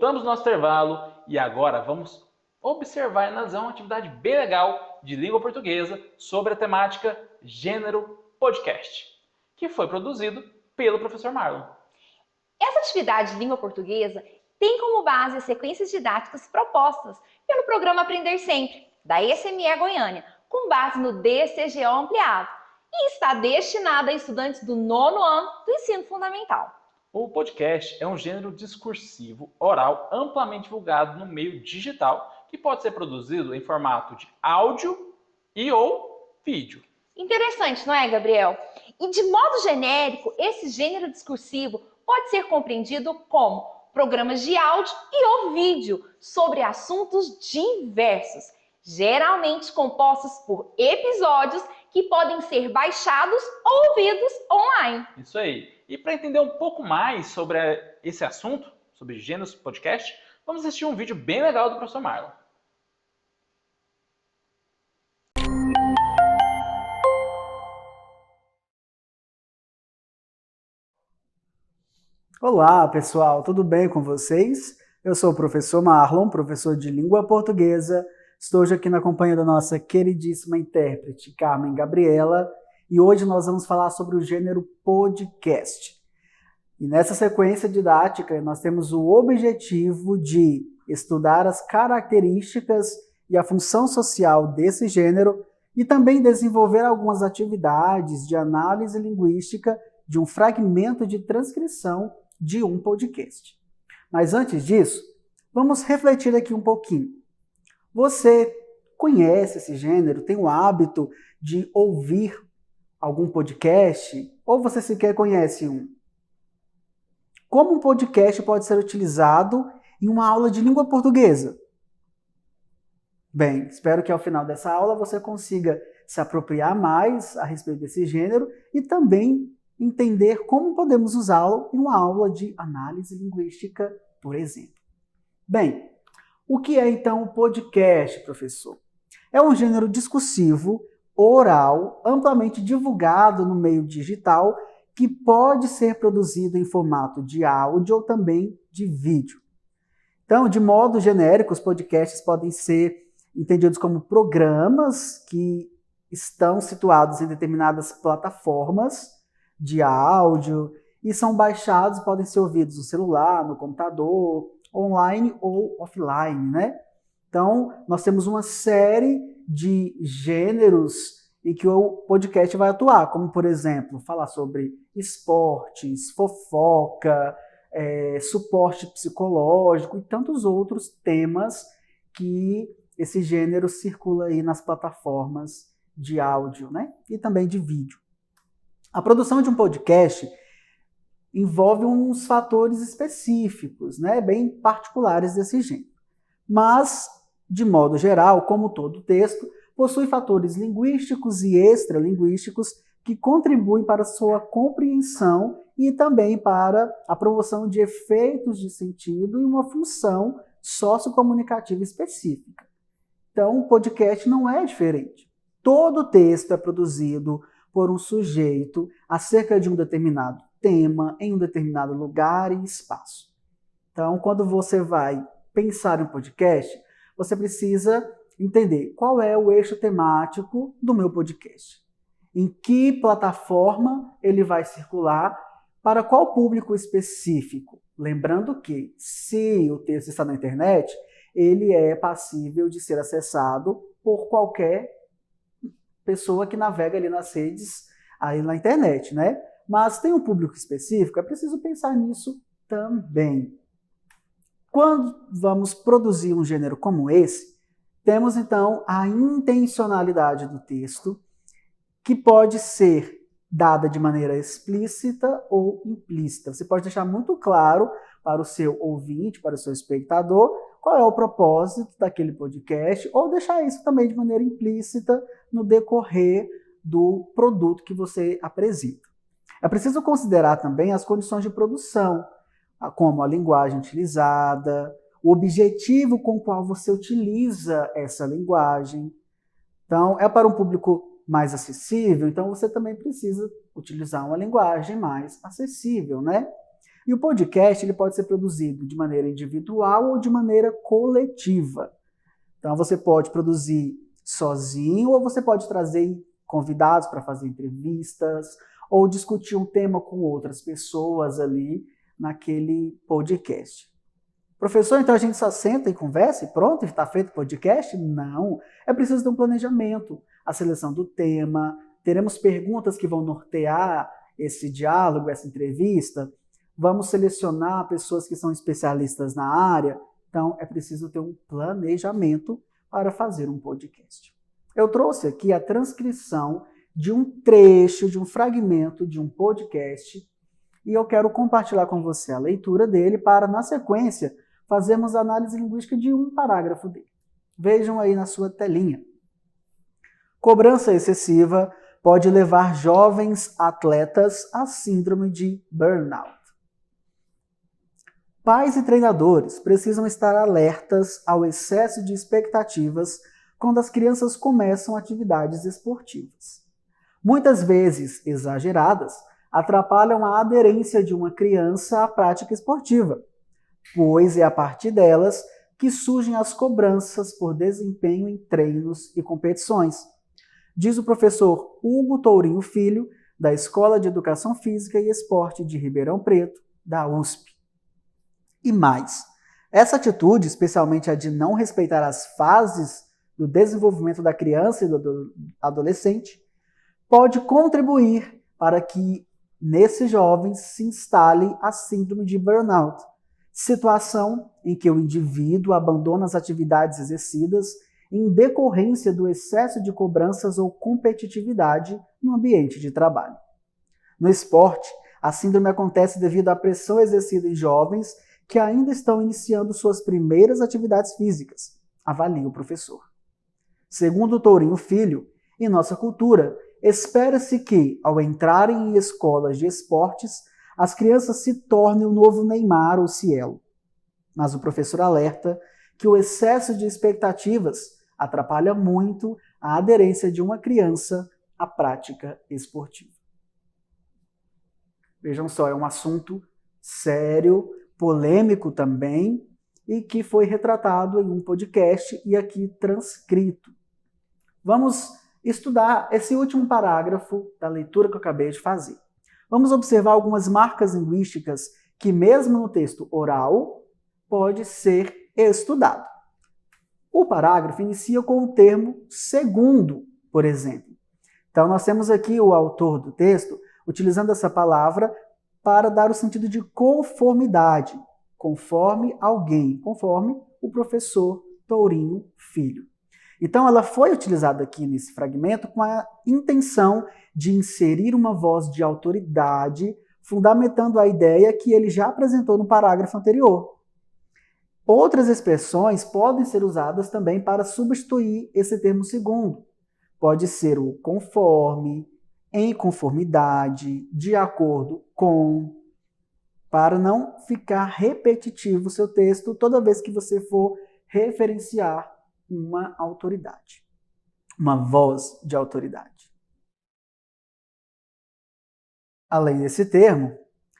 Voltamos no nosso intervalo e agora vamos observar e analisar uma atividade bem legal de língua portuguesa sobre a temática gênero podcast, que foi produzido pelo professor Marlon. Essa atividade de língua portuguesa tem como base as sequências didáticas propostas pelo programa Aprender Sempre, da ECME Goiânia, com base no DCGO ampliado, e está destinada a estudantes do 9º ano do ensino fundamental. O podcast é um gênero discursivo oral amplamente divulgado no meio digital, que pode ser produzido em formato de áudio e ou vídeo. Interessante, não é, Gabriel? E de modo genérico, esse gênero discursivo pode ser compreendido como programas de áudio e ou vídeo sobre assuntos diversos, geralmente compostos por episódios que podem ser baixados ou ouvidos online. Isso aí. E para entender um pouco mais sobre esse assunto, sobre gêneros podcast, vamos assistir um vídeo bem legal do professor Marlon. Olá, pessoal, tudo bem com vocês? Eu sou o professor Marlon, professor de língua portuguesa. Estou hoje aqui na companhia da nossa queridíssima intérprete, Carmen Gabriela, e hoje nós vamos falar sobre o gênero podcast. E nessa sequência didática, nós temos o objetivo de estudar as características e a função social desse gênero e também desenvolver algumas atividades de análise linguística de um fragmento de transcrição de um podcast. Mas antes disso, vamos refletir aqui um pouquinho. Você conhece esse gênero? Tem o hábito de ouvir algum podcast? Ou você sequer conhece um? Como um podcast pode ser utilizado em uma aula de língua portuguesa? Bem, espero que ao final dessa aula você consiga se apropriar mais a respeito desse gênero e também entender como podemos usá-lo em uma aula de análise linguística, por exemplo. Bem, o que é então o podcast, professor? É um gênero discursivo, oral, amplamente divulgado no meio digital, que pode ser produzido em formato de áudio ou também de vídeo. Então, de modo genérico, os podcasts podem ser entendidos como programas que estão situados em determinadas plataformas de áudio e são baixados e podem ser ouvidos no celular, no computador, online ou offline, né? Então, nós temos uma série de gêneros em que o podcast vai atuar, como, por exemplo, falar sobre esportes, fofoca, suporte psicológico e tantos outros temas que esse gênero circula aí nas plataformas de áudio, né? E também de vídeo. A produção de um podcast envolve uns fatores específicos, né, bem particulares desse gênero. Mas, de modo geral, como todo texto, possui fatores linguísticos e extralinguísticos que contribuem para a sua compreensão e também para a promoção de efeitos de sentido e uma função sociocomunicativa específica. Então, o podcast não é diferente. Todo texto é produzido por um sujeito acerca de um determinado tema, em um determinado lugar e espaço. Então, quando você vai pensar em um podcast, você precisa entender qual é o eixo temático do meu podcast. Em que plataforma ele vai circular, para qual público específico. Lembrando que, se o texto está na internet, ele é passível de ser acessado por qualquer pessoa que navega ali nas redes, aí na internet, né? Mas tem um público específico, é preciso pensar nisso também. Quando vamos produzir um gênero como esse, temos então a intencionalidade do texto, que pode ser dada de maneira explícita ou implícita. Você pode deixar muito claro para o seu ouvinte, para o seu espectador, qual é o propósito daquele podcast, ou deixar isso também de maneira implícita no decorrer do produto que você apresenta. É preciso considerar também as condições de produção, como a linguagem utilizada, o objetivo com o qual você utiliza essa linguagem. Então, é para um público mais acessível, então você também precisa utilizar uma linguagem mais acessível, né? E o podcast ele pode ser produzido de maneira individual ou de maneira coletiva. Então você pode produzir sozinho ou você pode trazer convidados para fazer entrevistas ou discutir um tema com outras pessoas ali naquele podcast. Professor, então a gente só senta e conversa e pronto, está feito o podcast? Não, é preciso ter um planejamento, a seleção do tema, teremos perguntas que vão nortear esse diálogo, essa entrevista, vamos selecionar pessoas que são especialistas na área, então é preciso ter um planejamento para fazer um podcast. Eu trouxe aqui a transcrição de um trecho, de um fragmento de um podcast e eu quero compartilhar com você a leitura dele para, na sequência, fazermos a análise linguística de um parágrafo dele. Vejam aí na sua telinha. Cobrança excessiva pode levar jovens atletas à síndrome de burnout. Pais e treinadores precisam estar alertas ao excesso de expectativas quando as crianças começam atividades esportivas. Muitas vezes exageradas, atrapalham a aderência de uma criança à prática esportiva, pois é a partir delas que surgem as cobranças por desempenho em treinos e competições. Diz o professor Hugo Tourinho Filho, da Escola de Educação Física e Esporte de Ribeirão Preto, da USP. E mais, essa atitude, especialmente a de não respeitar as fases do desenvolvimento da criança e do adolescente, pode contribuir para que nesses jovens se instale a síndrome de burnout, situação em que o indivíduo abandona as atividades exercidas em decorrência do excesso de cobranças ou competitividade no ambiente de trabalho. No esporte, a síndrome acontece devido à pressão exercida em jovens que ainda estão iniciando suas primeiras atividades físicas, avalia o professor. Segundo Tourinho Filho, em nossa cultura, espera-se que, ao entrarem em escolas de esportes, as crianças se tornem o novo Neymar ou Cielo. Mas o professor alerta que o excesso de expectativas atrapalha muito a aderência de uma criança à prática esportiva. Vejam só, é um assunto sério, polêmico também, e que foi retratado em um podcast e aqui transcrito. Vamos estudar esse último parágrafo da leitura que eu acabei de fazer. Vamos observar algumas marcas linguísticas que, mesmo no texto oral, pode ser estudado. O parágrafo inicia com o termo segundo, por exemplo. Então, nós temos aqui o autor do texto utilizando essa palavra para dar o sentido de conformidade, conforme alguém, conforme o professor Tourinho Filho. Então, ela foi utilizada aqui nesse fragmento com a intenção de inserir uma voz de autoridade, fundamentando a ideia que ele já apresentou no parágrafo anterior. Outras expressões podem ser usadas também para substituir esse termo segundo. Pode ser o conforme, em conformidade, de acordo com, para não ficar repetitivo o seu texto toda vez que você for referenciar uma autoridade, uma voz de autoridade. Além desse termo,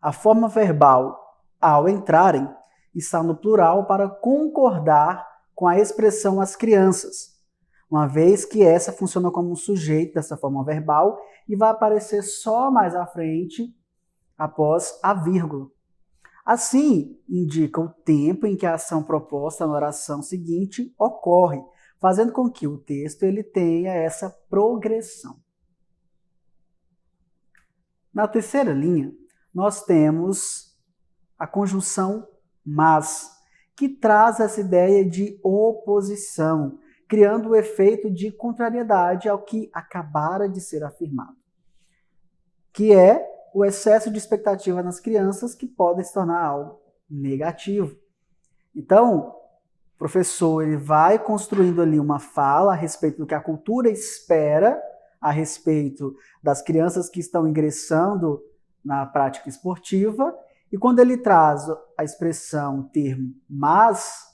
a forma verbal ao entrarem está no plural para concordar com a expressão as crianças, uma vez que essa funciona como um sujeito dessa forma verbal e vai aparecer só mais à frente após a vírgula. Assim, indica o tempo em que a ação proposta na oração seguinte ocorre, fazendo com que o texto ele tenha essa progressão. Na terceira linha, nós temos a conjunção mas, que traz essa ideia de oposição, criando o efeito de contrariedade ao que acabara de ser afirmado, que é o excesso de expectativa nas crianças que pode se tornar algo negativo. Então, o professor ele vai construindo ali uma fala a respeito do que a cultura espera a respeito das crianças que estão ingressando na prática esportiva, e quando ele traz a expressão, o termo mas,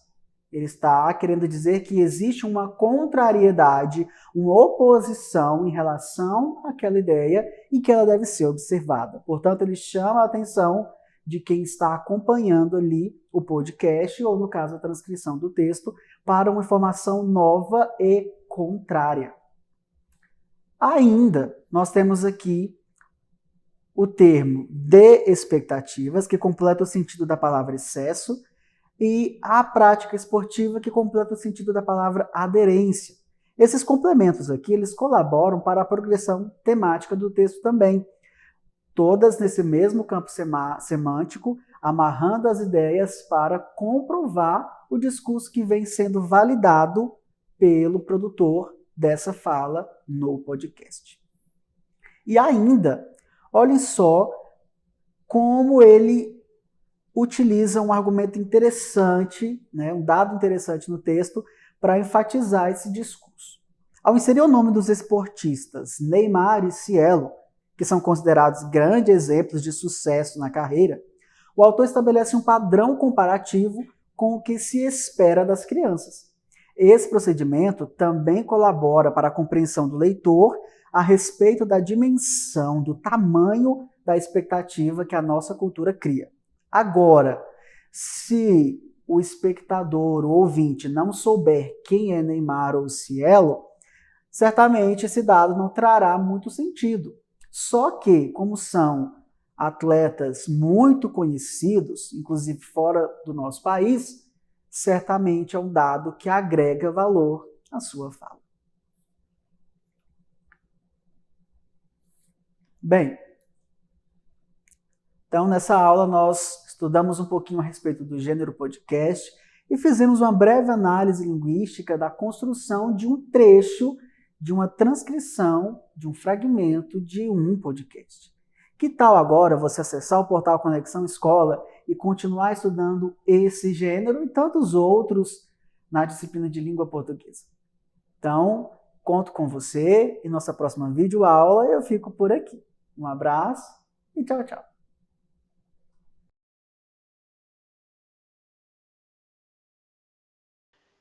ele está querendo dizer que existe uma contrariedade, uma oposição em relação àquela ideia e que ela deve ser observada. Portanto, ele chama a atenção de quem está acompanhando ali o podcast, ou no caso a transcrição do texto, para uma informação nova e contrária. Ainda, nós temos aqui o termo de expectativas, que completa o sentido da palavra excesso, e a prática esportiva, que completa o sentido da palavra aderência. Esses complementos aqui, eles colaboram para a progressão temática do texto também, todas nesse mesmo campo semântico, amarrando as ideias para comprovar o discurso que vem sendo validado pelo produtor dessa fala no podcast. E ainda, olhem só como ele utiliza um argumento interessante, né, um dado interessante no texto, para enfatizar esse discurso. Ao inserir o nome dos esportistas Neymar e Cielo, que são considerados grandes exemplos de sucesso na carreira, o autor estabelece um padrão comparativo com o que se espera das crianças. Esse procedimento também colabora para a compreensão do leitor a respeito da dimensão, do tamanho da expectativa que a nossa cultura cria. Agora, se o espectador, o ouvinte, não souber quem é Neymar ou Cielo, certamente esse dado não trará muito sentido. Só que, como são atletas muito conhecidos, inclusive fora do nosso país, certamente é um dado que agrega valor à sua fala. Bem, então nessa aula nós estudamos um pouquinho a respeito do gênero podcast e fizemos uma breve análise linguística da construção de um trecho, de uma transcrição, de um fragmento de um podcast. Que tal agora você acessar o portal Conexão Escola e continuar estudando esse gênero e tantos outros na disciplina de língua portuguesa? Então, conto com você e nossa próxima videoaula eu fico por aqui. Um abraço e tchau, tchau.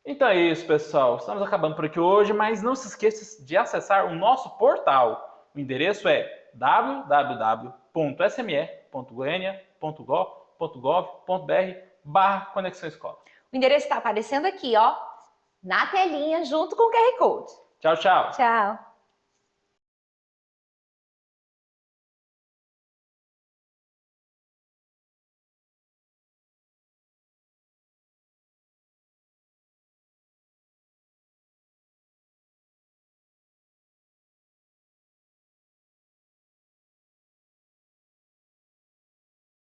Então é isso, pessoal. Estamos acabando por aqui hoje, mas não se esqueça de acessar o nosso portal. O endereço é www.sme.goiania.gov.br/Conexão Escola. O endereço está aparecendo aqui, ó, na telinha, junto com o QR Code. Tchau, tchau. Tchau.